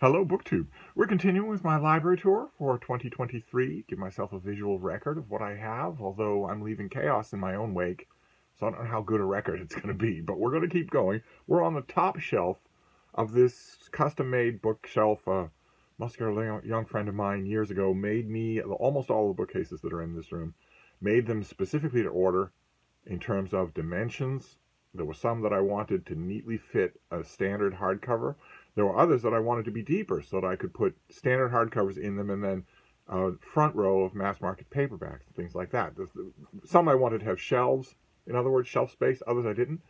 Hello, BookTube. We're continuing with my library tour for 2023. Give myself a visual record of what I have, although I'm leaving chaos in my own wake, so I don't know how good a record it's going to be, but we're going to keep going. We're on the top shelf of this custom-made bookshelf. A muscular young friend of mine years ago made me almost all of the bookcases that are in this room, made them specifically to order in terms of dimensions. There were some that I wanted to neatly fit a standard hardcover. There were others that I wanted to be deeper so that I could put standard hardcovers in them and then a front row of mass market paperbacks and things like that. Some I wanted to have shelves, in other words, shelf space. Others I didn't.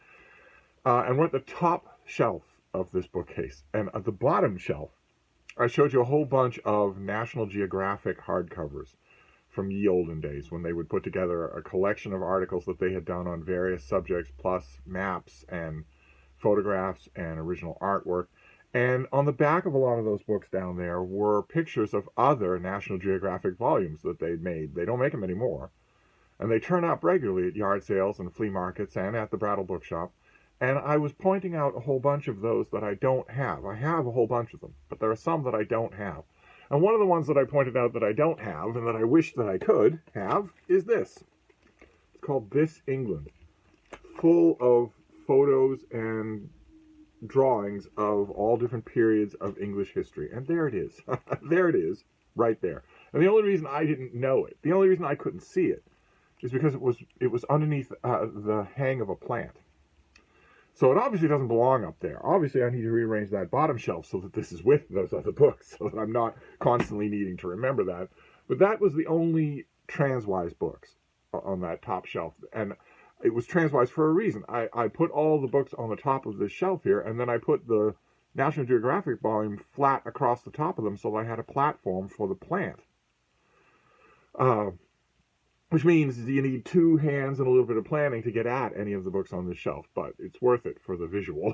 And we're at the top shelf of this bookcase. And at the bottom shelf, I showed you a whole bunch of National Geographic hardcovers from ye olden days when they would put together a collection of articles that they had done on various subjects, plus maps and photographs and original artwork. And on the back of a lot of those books down there were pictures of other National Geographic volumes that they'd made. They don't make them anymore. And they turn up regularly at yard sales and flea markets and at the Brattle Bookshop. And I was pointing out a whole bunch of those that I don't have. I have a whole bunch of them, but there are some that I don't have. And one of the ones that I pointed out that I don't have and that I wish that I could have is this. It's called This England, full of photos and drawings of all different periods of English history. And there it is. There it is, right there. And the only reason I didn't know it, the only reason I couldn't see it, is because it was underneath the hang of a plant. So it obviously doesn't belong up there. Obviously, I need to rearrange that bottom shelf so that this is with those other books, so that I'm not constantly needing to remember that. But that was the only Transwise books on that top shelf. And it was Transwise for a reason. I put all the books on the top of this shelf here, and then I put the National Geographic volume flat across the top of them so I had a platform for the plant. Which means you need two hands and a little bit of planning to get at any of the books on this shelf, but it's worth it for the visual.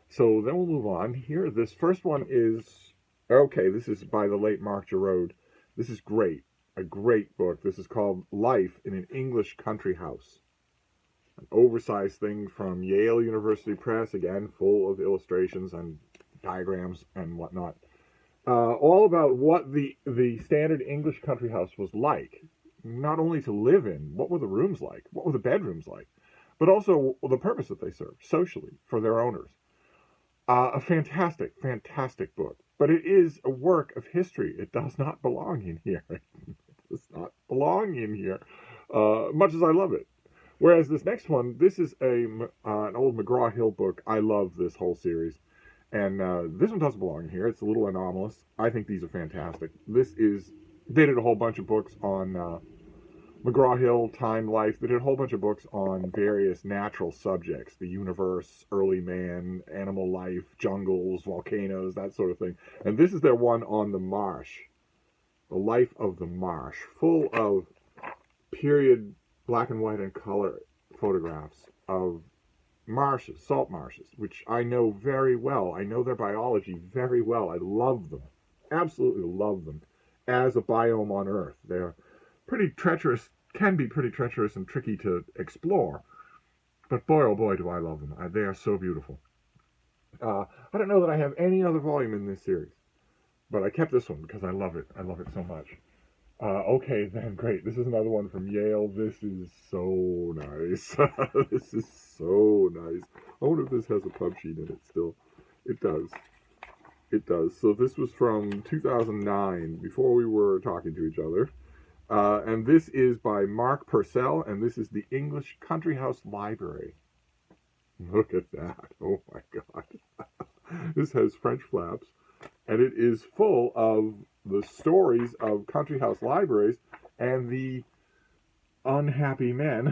So then we'll move on. Here, this first one is, okay, this is by the late Mark Jarode. This is great, a great book. This is called Life in an English Country House. An oversized thing from Yale University Press, again, full of illustrations and diagrams and whatnot. All about what the standard English country house was like. Not only to live in, what were the rooms like? What were the bedrooms like? But also the purpose that they served socially for their owners. A fantastic, fantastic book. But it is a work of history. It does not belong in here. It does not belong in here, much as I love it. Whereas this next one, this is an old McGraw-Hill book. I love this whole series. And this one doesn't belong in here. It's a little anomalous. I think these are fantastic. They did a whole bunch of books on McGraw-Hill, Time, Life. They did a whole bunch of books on various natural subjects, the universe, early man, animal life, jungles, volcanoes, that sort of thing. And this is their one on the marsh, the life of the marsh, full of period black and white and color photographs of marshes, salt marshes, which I know very well. I know their biology very well. I love them, absolutely love them as a biome on Earth. They're pretty treacherous, can be pretty treacherous and tricky to explore. But boy, oh boy, do I love them. They are so beautiful. I don't know that I have any other volume in this series, but I kept this one because I love it. I love it so much. Okay, then, great. This is another one from Yale. This is so nice. This is so nice. I wonder if this has a pub sheet in it still. It does. It does. So this was from 2009, before we were talking to each other. And this is by Mark Purcell, and this is the English Country House Library. Look at that. Oh my God. This has French flaps, and it is full of the stories of country house libraries and the unhappy men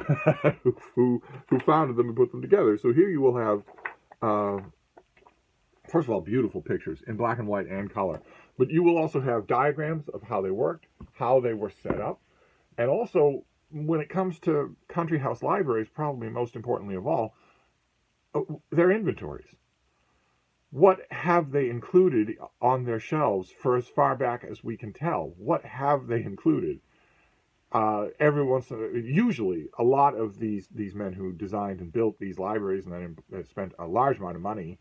who founded them and put them together. So here you will have, first of all, beautiful pictures in black and white and color. But you will also have diagrams of how they worked, how they were set up, and also, when it comes to country house libraries, probably most importantly of all, their inventories. What have they included on their shelves for as far back as we can tell? What have they included? Usually, a lot of these men who designed and built these libraries and then spent a large amount of money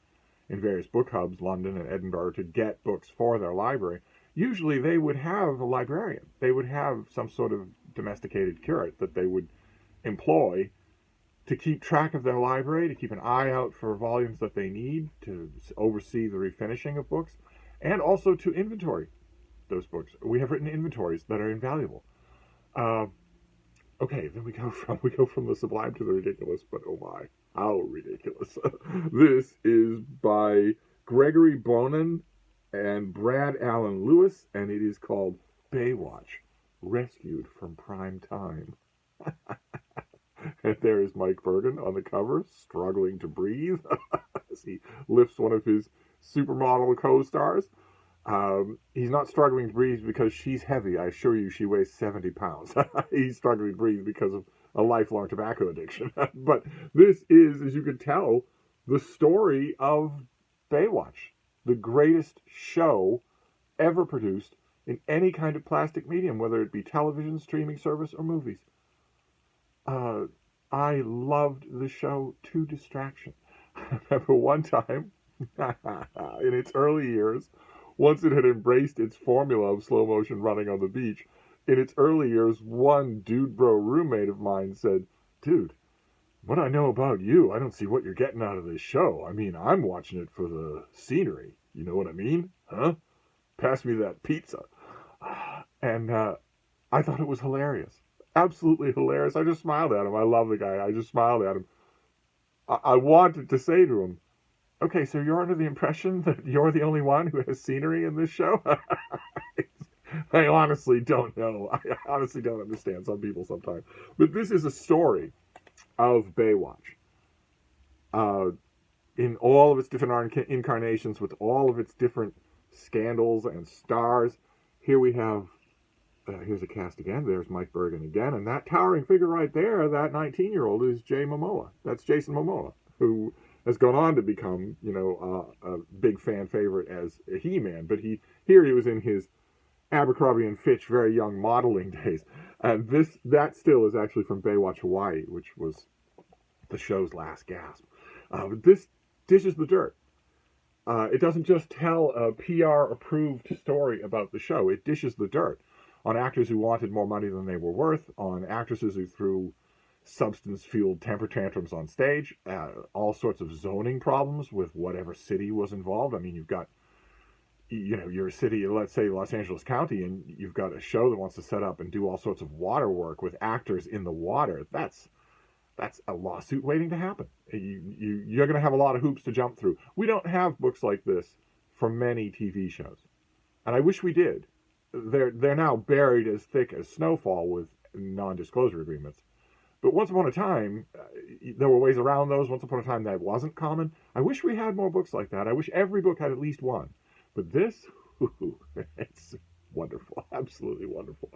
in various book hubs, London and Edinburgh, to get books for their library, usually they would have a librarian. They would have some sort of domesticated curate that they would employ to keep track of their library, to keep an eye out for volumes that they need, to oversee the refinishing of books, and also to inventory those books. We have written inventories that are invaluable. Okay, then we go from the sublime to the ridiculous, but oh my, how ridiculous. This is by Gregory Bonin and Brad Allen Lewis, and it is called Baywatch, Rescued from Prime Time. And there is Mike Bergen on the cover, struggling to breathe as he lifts one of his supermodel co-stars. He's not struggling to breathe because she's heavy. I assure you she weighs 70 pounds. He's struggling to breathe because of a lifelong tobacco addiction. But this is, as you can tell, the story of Baywatch, the greatest show ever produced in any kind of plastic medium, whether it be television, streaming service, or movies. I loved the show to distraction. I remember one time, in its early years, once it had embraced its formula of slow motion running on the beach, in its early years, one dude bro roommate of mine said, "Dude, what I know about you, I don't see what you're getting out of this show. I mean, I'm watching it for the scenery. You know what I mean? Huh? Pass me that pizza." And I thought it was hilarious. Absolutely hilarious. I just smiled at him. I love the guy. I just smiled at him. I wanted to say to him, "Okay, so you're under the impression that you're the only one who has scenery in this show?" I honestly don't know. I honestly don't understand some people sometimes. But this is a story of Baywatch. In all of its different incarnations, with all of its different scandals and stars. Here we have, here's a cast again. There's Mike Bergen again. And that towering figure right there, that 19-year-old, is Jay Momoa. That's Jason Momoa, who has gone on to become, a big fan favorite as a He-Man. But he was in his Abercrombie and Fitch very young modeling days. And that still is actually from Baywatch Hawaii, which was the show's last gasp. But this dishes the dirt. It doesn't just tell a PR-approved story about the show. It dishes the dirt on actors who wanted more money than they were worth, on actresses who threw substance-fueled temper tantrums on stage, all sorts of zoning problems with whatever city was involved. I mean, you've got, your city, let's say Los Angeles County, and you've got a show that wants to set up and do all sorts of water work with actors in the water. That's a lawsuit waiting to happen. You're going to have a lot of hoops to jump through. We don't have books like this for many TV shows, and I wish we did. They're now buried as thick as snowfall with non-disclosure agreements. But once upon a time, there were ways around those. Once upon a time, that wasn't common. I wish we had more books like that. I wish every book had at least one. But this, it's wonderful, absolutely wonderful.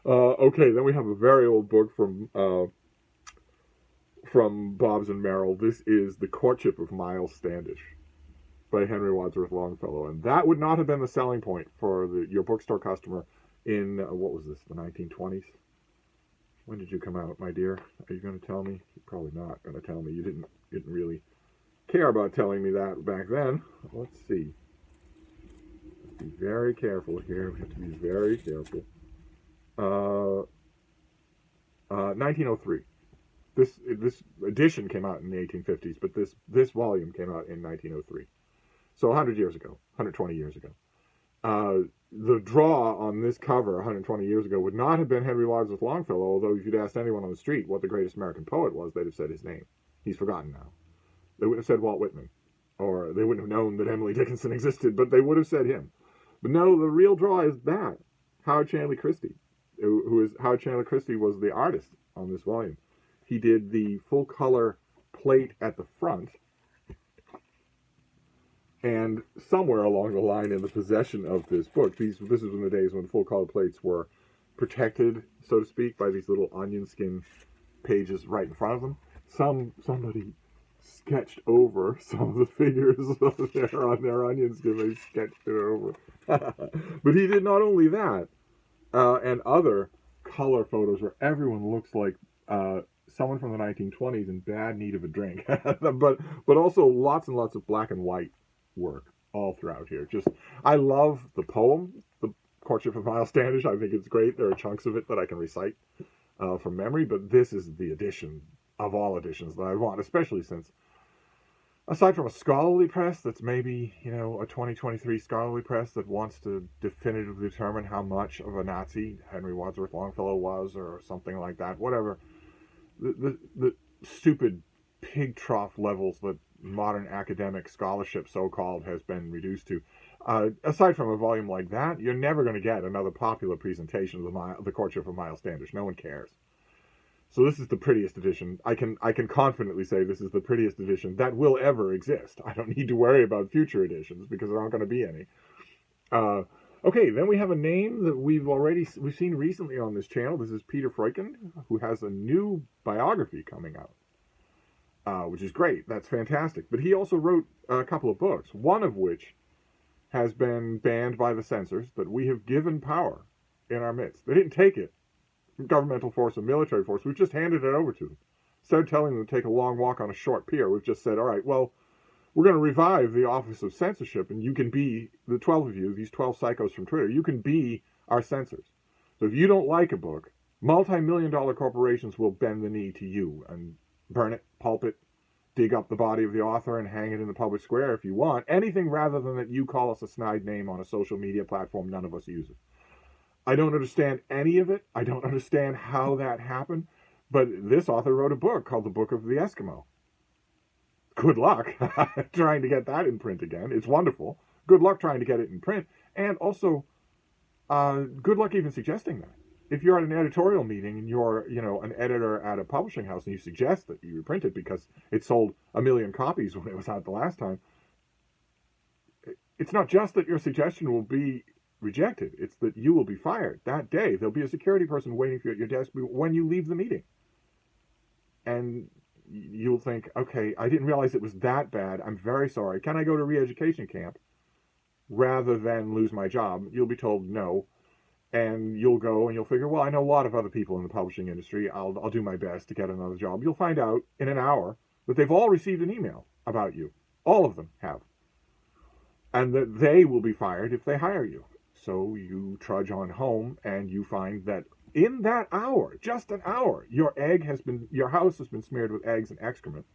Okay, then we have a very old book from Bobbs and Merrill. This is The Courtship of Miles Standish by Henry Wadsworth Longfellow. And that would not have been the selling point for your bookstore customer in, what was this, the 1920s? When did you come out, my dear? Are you going to tell me? You're probably not going to tell me. You didn't really care about telling me that back then. Let's see. Let's be very careful here. We have to be very careful. 1903. This edition came out in the 1850s, but this volume came out in 1903. So 100 years ago, 120 years ago. The draw on this cover 120 years ago would not have been Henry Wadsworth Longfellow, although if you'd asked anyone on the street what the greatest American poet was, they'd have said his name. He's forgotten now. They wouldn't have said Walt Whitman, or they wouldn't have known that Emily Dickinson existed, but they would have said him. But no, the real draw is that, Howard Chanley Christie, Howard Chanley Christie was the artist on this volume. He did the full-color plate at the front, and somewhere along the line in the possession of this book, this is in the days when full-color plates were protected, so to speak, by these little onion skin pages right in front of them. Somebody sketched over some of the figures there on their onion skin. They sketched it over. But he did not only that, and other color photos where everyone looks like someone from the 1920s in bad need of a drink. but also lots and lots of black and white work all throughout here. I love the poem, The Courtship of Miles Standish. I think it's great. There are chunks of it that I can recite from memory, but this is the edition of all editions that I want, especially since, aside from a scholarly press that's maybe, a 2023 scholarly press that wants to definitively determine how much of a Nazi Henry Wadsworth Longfellow was or something like that, whatever, the stupid pig trough levels that modern academic scholarship, so-called, has been reduced to. Aside from a volume like that, you're never going to get another popular presentation of the Courtship of Miles Standish. No one cares. So this is the prettiest edition. I can confidently say this is the prettiest edition that will ever exist. I don't need to worry about future editions because there aren't going to be any. Okay, then we have a name that we've seen recently on this channel. This is Peter Freuchen, who has a new biography coming out, which is great. That's fantastic. But he also wrote a couple of books, one of which has been banned by the censors, but we have given power in our midst. They didn't take it. Governmental force or military force, we've just handed it over to them. Instead of telling them to take a long walk on a short pier, we've just said, all right, well, we're going to revive the Office of Censorship, and you can be, the 12 of you, these 12 psychos from Twitter, you can be our censors. So if you don't like a book, multi-million-dollar corporations will bend the knee to you and burn it, pulp it, dig up the body of the author and hang it in the public square if you want. Anything rather than that you call us a snide name on a social media platform none of us uses. I don't understand any of it. I don't understand how that happened. But this author wrote a book called The Book of the Eskimo. Good luck trying to get that in print again. It's wonderful. Good luck trying to get it in print. And also, good luck even suggesting that. If you're at an editorial meeting and you're, an editor at a publishing house and you suggest that you reprint it because it sold 1 million copies when it was out the last time, it's not just that your suggestion will be rejected. It's that you will be fired that day. There'll be a security person waiting for you at your desk when you leave the meeting. And you'll think, okay, I didn't realize it was that bad. I'm very sorry. Can I go to re-education camp rather than lose my job? You'll be told no. And you'll go and you'll figure, well, I know a lot of other people in the publishing industry. I'll do my best to get another job. You'll find out in an hour that they've all received an email about you. All of them have. And that they will be fired if they hire you. So you trudge on home and you find that in that hour, just an hour, your house has been smeared with eggs and excrement.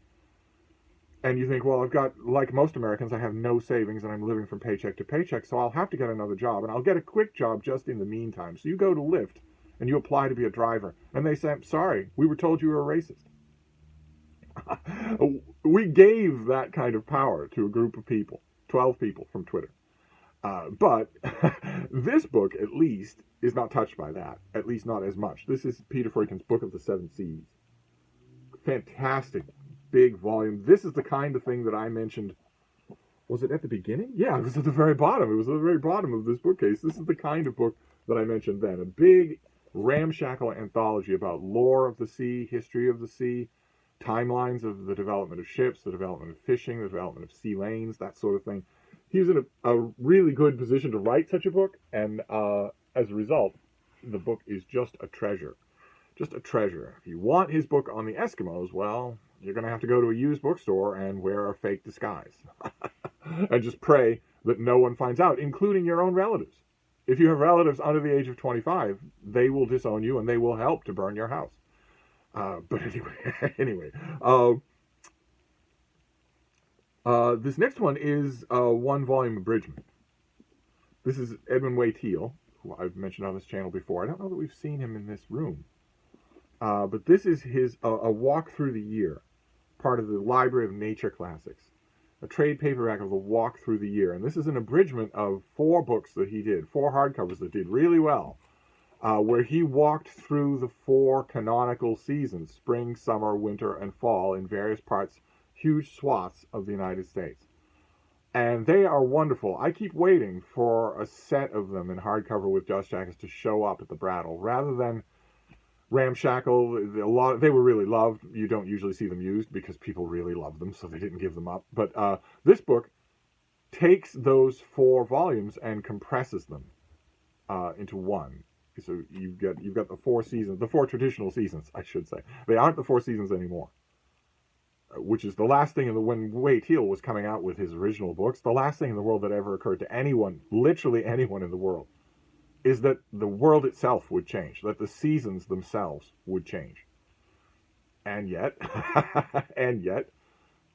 And you think, well, I've got, like most Americans, I have no savings and I'm living from paycheck to paycheck, so I'll have to get another job and I'll get a quick job just in the meantime. So you go to Lyft and you apply to be a driver and they say, I'm sorry, we were told you were a racist. We gave that kind of power to a group of people, 12 people from Twitter. But this book, at least, is not touched by that. At least not as much. This is Peter Freuchen's Book of the Seven Seas. Fantastic, big volume. This is the kind of thing that I mentioned. Was it at the beginning? Yeah, it was at the very bottom. It was at the very bottom of this bookcase. This is the kind of book that I mentioned then. A big, ramshackle anthology about lore of the sea, history of the sea, timelines of the development of ships, the development of fishing, the development of sea lanes, that sort of thing. He was in a really good position to write such a book, and as a result, the book is just a treasure. Just a treasure. If you want his book on the Eskimos, well, you're going to have to go to a used bookstore and wear a fake disguise. And just pray that no one finds out, including your own relatives. If you have relatives under the age of 25, they will disown you and they will help to burn your house. But anyway, this next one is a one-volume abridgment. This is Edmund Way Teale, who I've mentioned on this channel before. I don't know that we've seen him in this room. But this is his a walk through the year, part of the Library of Nature Classics, a trade paperback of the walk through the year. And this is an abridgment of 4 books that he did, 4 hardcovers that did really well, where he walked through the 4 canonical seasons, spring, summer, winter, and fall, in various parts, huge swaths of the United States. And they are wonderful. I keep waiting for a set of them in hardcover with dust jackets to show up at the Brattle, rather than ramshackle. They were really loved. You don't usually see them used because people really love them, so they didn't give them up. But this book takes those 4 volumes and compresses them into one. So you've got the 4 seasons, the 4 traditional seasons, I should say. They aren't the 4 seasons anymore. which is the last thing in the when Wei Teal was coming out with his original books, the last thing in the world that ever occurred to anyone, literally anyone in the world, is that the world itself would change, that the seasons themselves would change. And yet,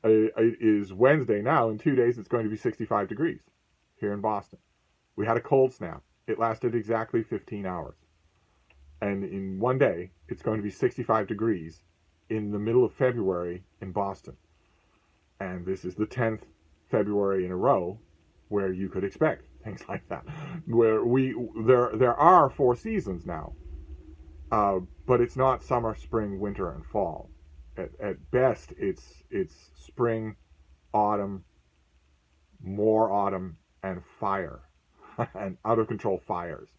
it is Wednesday now. In 2 days, it's going to be 65 degrees here in Boston. We had a cold snap. It lasted exactly 15 hours. And in 1 day, it's going to be 65 degrees in the middle of February in Boston. And this is the 10th February in a row where you could expect things like that. Where there are 4 seasons now. But it's not summer, spring, winter, and fall. At best, it's spring, autumn, more autumn, and fire, and out of control fires.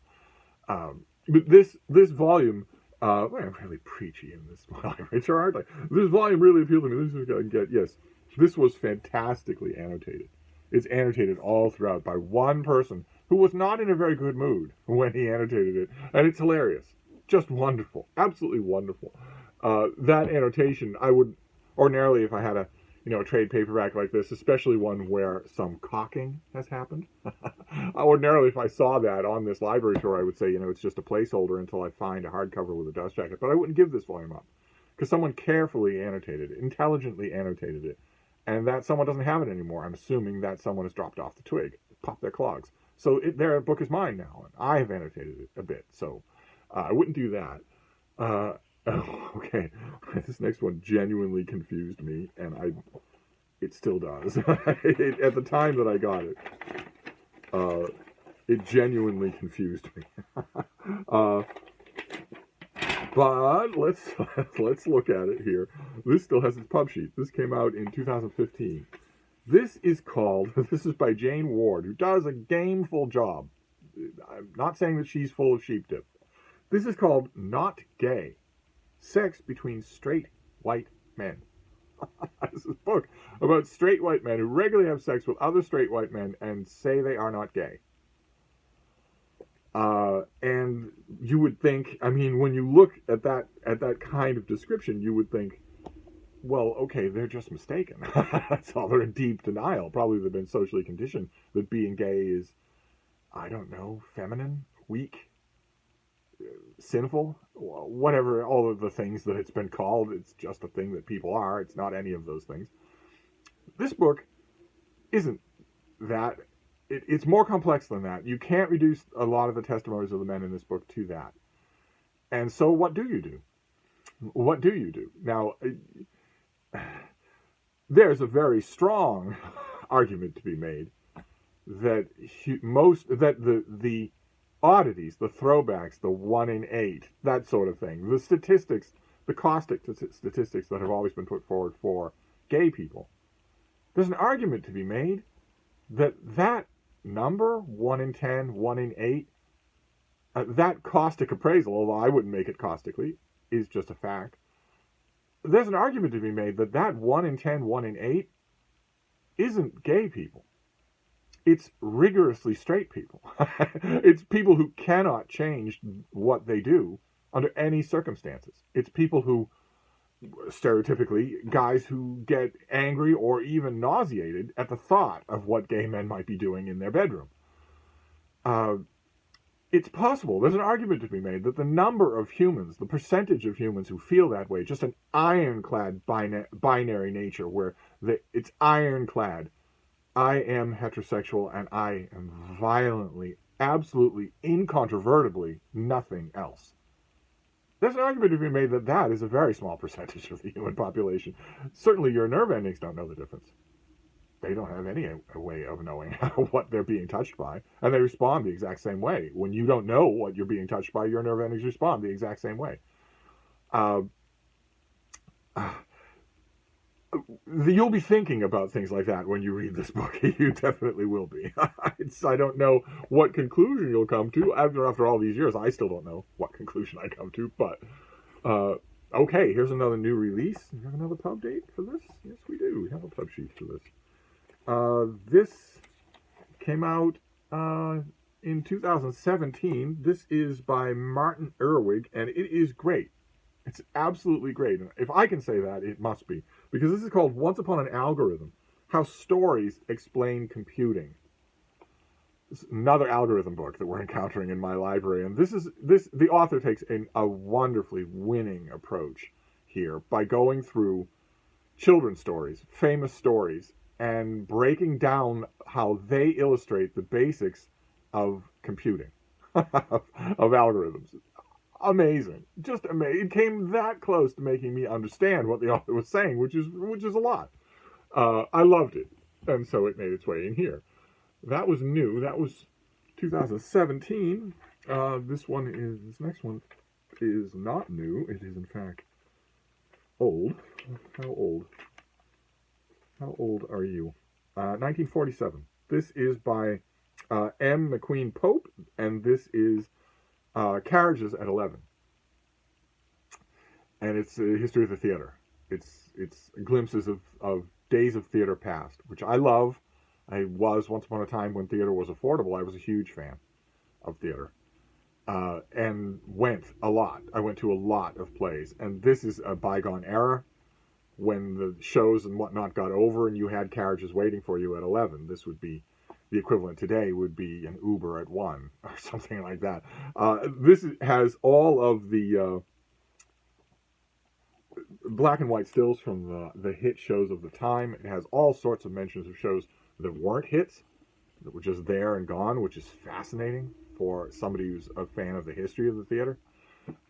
But this volume, I'm really preachy in this volume, aren't I? This volume really appealed to me. This is going to get, yes, this was fantastically annotated. It's annotated all throughout by one person who was not in a very good mood when he annotated it, and it's hilarious. Just wonderful. Absolutely wonderful. That annotation, I would ordinarily, if I had a trade paperback like this, especially one where some cocking has happened, ordinarily if I saw that on this library tour, I would say, it's just a placeholder until I find a hardcover with a dust jacket. But I wouldn't give this volume up because someone carefully annotated it, intelligently annotated it, and that someone doesn't have it anymore. I'm assuming that someone has dropped off the twig, popped their clogs. So their book is mine now, and I have annotated it a bit. So I wouldn't do that. Okay, this next one genuinely confused me, and it still does. At the time that I got it, it genuinely confused me. But let's look at it here. This still has its pub sheet. This came out in 2015. This is by Jane Ward, who does a gameful job. I'm not saying that she's full of sheep dip. This is called Not Gay. Sex Between Straight White Men. This is a book about straight white men who regularly have sex with other straight white men and say they are not gay. And you would think, when you look at that kind of description, you would think, well, okay, they're just mistaken. That's all. They're in deep denial. Probably they've been socially conditioned that being gay is, I don't know, feminine, weak, sinful, whatever, all of the things that it's been called. It's just a thing that people are. It's not any of those things. This book isn't that. It's more complex than that. You can't reduce a lot of the testimonies of the men in this book to that. And so what do you do? What do you do? Now, there's a very strong argument to be made that the oddities, the throwbacks, the 1 in 8, that sort of thing, the statistics, the caustic statistics that have always been put forward for gay people, there's an argument to be made that number, 1 in 10, 1 in 8, that caustic appraisal, although I wouldn't make it caustically, is just a fact. There's an argument to be made that 1 in 10, 1 in 8 isn't gay people. It's rigorously straight people. It's people who cannot change what they do under any circumstances. It's people who, stereotypically, guys who get angry or even nauseated at the thought of what gay men might be doing in their bedroom. It's possible, there's an argument to be made that the number of humans, the percentage of humans who feel that way, just an ironclad binary nature where it's ironclad. I am heterosexual and I am violently, absolutely, incontrovertibly nothing else. There's an argument to be made that is a very small percentage of the human population. Certainly your nerve endings don't know the difference. They don't have any way of knowing what they're being touched by, and they respond the exact same way. When you don't know what you're being touched by, your nerve endings respond the exact same way. You'll be thinking about things like that when you read this book. You definitely will be. I don't know what conclusion you'll come to. After all these years, I still don't know what conclusion I come to. But, okay, here's another new release. Do we have another pub date for this? Yes, we do. We have a pub sheet for this. This came out in 2017. This is by Martin Erwig, and it is great. It's absolutely great. If I can say that, it must be. because this is called Once Upon an Algorithm, How Stories Explain Computing. This is another algorithm book that we're encountering in my library, and the author takes a wonderfully winning approach here by going through children's stories, famous stories, and breaking down how they illustrate the basics of computing, of algorithms. Amazing, just amazing. It came that close to making me understand what the author was saying, which is a lot. I loved it, and so it made its way in here. That was new. That was 2017. This next one is not new. It is in fact old. How old? How old are you? 1947. This is by M. McQueen Pope, and this is Carriages at 11. And it's a history of the theater. It's glimpses of days of theater past, which I love. I was, once upon a time when theater was affordable, I was a huge fan of theater. And went a lot. I went to a lot of plays. And this is a bygone era when the shows and whatnot got over and you had carriages waiting for you at 11. This would be, the equivalent today would be an Uber at 1 or something like that. This has all of the black and white stills from the hit shows of the time. It has all sorts of mentions of shows that weren't hits, that were just there and gone, which is fascinating for somebody who's a fan of the history of the theater.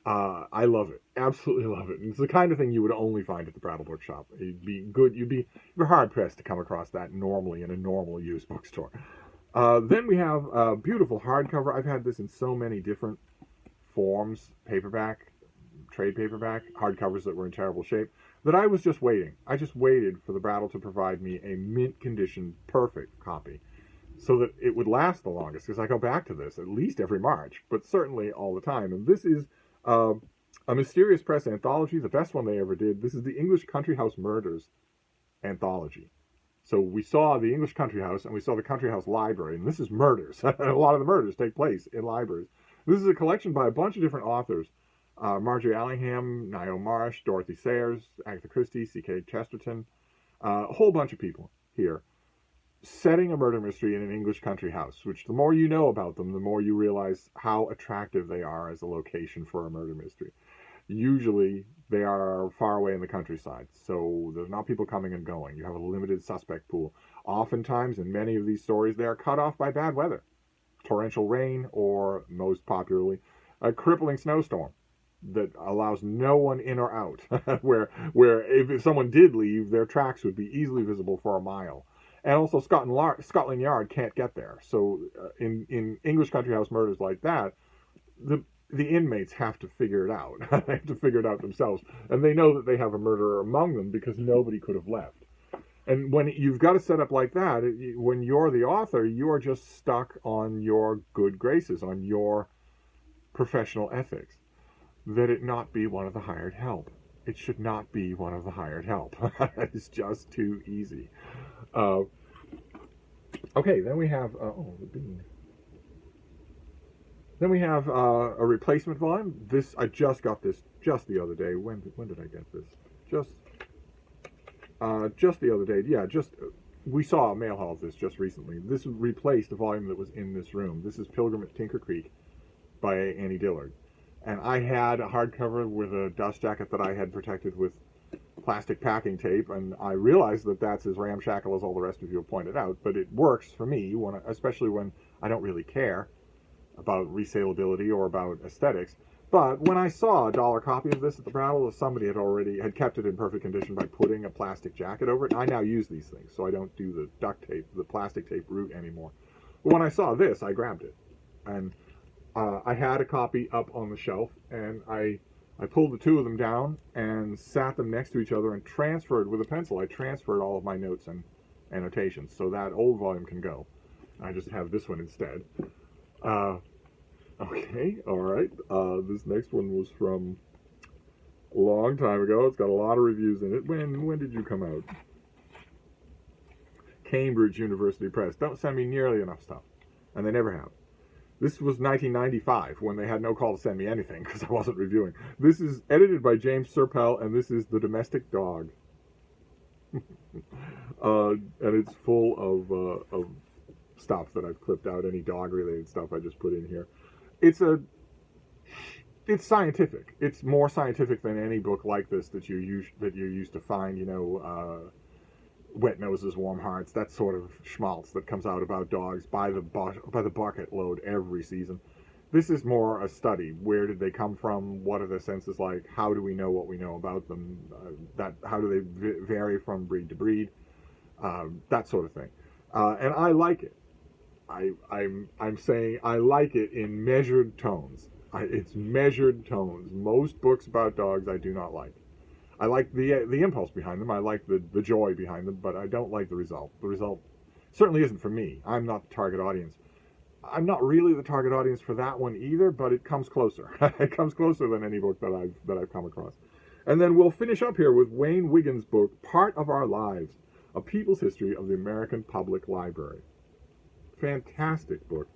I love it. Absolutely love it. And it's the kind of thing you would only find at the Brattle Bookshop. You're hard pressed to come across that normally in a normal used bookstore. Then we have a beautiful hardcover. I've had this in so many different forms, paperback, trade paperback, hardcovers that were in terrible shape, that I was just waiting. I just waited for the Brattle to provide me a mint condition, perfect copy, so that it would last the longest, because I go back to this at least every March, but certainly all the time. And this is a Mysterious Press anthology, the best one they ever did. This is the English Country House Murders anthology. So we saw the English Country House and we saw the Country House Library, and this is murders. A lot of the murders take place in libraries. This is a collection by a bunch of different authors. Marjorie Allingham, Nio Marsh, Dorothy Sayers, Agatha Christie, C.K. Chesterton, a whole bunch of people here setting a murder mystery in an English country house, which the more you know about them, the more you realize how attractive they are as a location for a murder mystery. Usually they are far away in the countryside, so there's not people coming and going. You have a limited suspect pool. Oftentimes, in many of these stories, they are cut off by bad weather, torrential rain, or most popularly, a crippling snowstorm that allows no one in or out, where if someone did leave, their tracks would be easily visible for a mile. And also Scotland Yard can't get there. So in English country house murders like that, the inmates have to figure it out. They have to figure it out themselves. And they know that they have a murderer among them because nobody could have left. And when you've got a setup like that, when you're the author, you are just stuck on your good graces, on your professional ethics, that it not be one of the hired help. It should not be one of the hired help. It's just too easy. Okay, then we have the bean. Then we have a replacement volume. This I just got this just the other day. When did I get this? Just the other day. Yeah, we saw a mail haul of this just recently. This replaced a volume that was in this room. This is Pilgrim at Tinker Creek by Annie Dillard. And I had a hardcover with a dust jacket that I had protected with plastic packing tape, and I realized that that's as ramshackle as all the rest of you have pointed out, but it works for me, especially when I don't really care about resaleability or about aesthetics. But when I saw a $1 copy of this at the Brattle, somebody had kept it in perfect condition by putting a plastic jacket over it. I now use these things, so I don't do the duct tape, the plastic tape route anymore. But when I saw this, I grabbed it. And I had a copy up on the shelf, and I pulled the two of them down and sat them next to each other and transferred with a pencil. I transferred all of my notes and annotations, so that old volume can go. I just have this one instead. Okay, all right. This next one was from a long time ago. It's got a lot of reviews in it. When did you come out? Cambridge University Press. Don't send me nearly enough stuff, and they never have. This was 1995, when they had no call to send me anything, because I wasn't reviewing. This is edited by James Serpell, and this is The Domestic Dog. And it's full of stuff that I've clipped out. Any dog-related stuff I just put in here. It's scientific. It's more scientific than any book like this that you're used to find. Wet Noses, Warm Hearts, that sort of schmaltz that comes out about dogs by the bucket load every season. This is more a study. Where did they come from? What are their senses like? How do we know what we know about them? How do they vary from breed to breed? That sort of thing. And I like it. I'm saying I like it in measured tones. It's measured tones. Most books about dogs I do not like. I like the impulse behind them. I like the joy behind them, but I don't like the result. The result certainly isn't for me. I'm not the target audience. I'm not really the target audience for that one either, but it comes closer. It comes closer than any book that I've come across. And then we'll finish up here with Wayne Wiggins' book, Part of Our Lives: A People's History of the American Public Library. Fantastic book.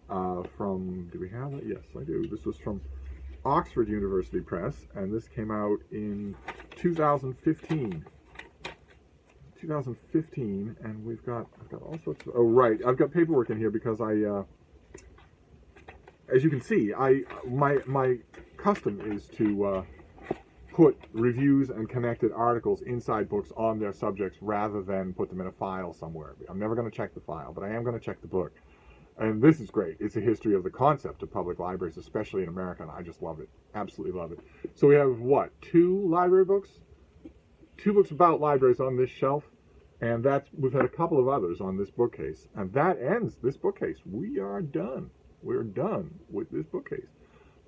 Do we have it? Yes, I do. This was from Oxford University Press, and this came out in 2015. 2015, and I've got all sorts of, I've got paperwork in here because as you can see, my custom is to put reviews and connected articles inside books on their subjects rather than put them in a file somewhere. I'm never going to check the file, but I am going to check the book. And this is great. It's a history of the concept of public libraries, especially in America, and I just love it. Absolutely love it. So we have, two library books? 2 books about libraries on this shelf, and we've had a couple of others on this bookcase. And that ends this bookcase. We are done. We're done with this bookcase.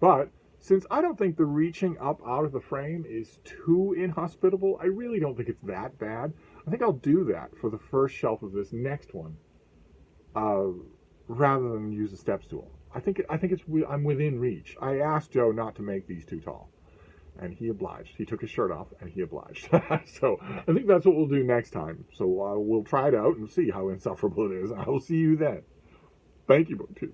But since I don't think the reaching up out of the frame is too inhospitable, I really don't think it's that bad. I think I'll do that for the first shelf of this next one. Rather than use a step stool. I'm within reach. I asked Joe not to make these too tall, and he obliged. He took his shirt off, and he obliged. So I think that's what we'll do next time. So we'll try it out and see how insufferable it is. I will see you then. Thank you, BookTube.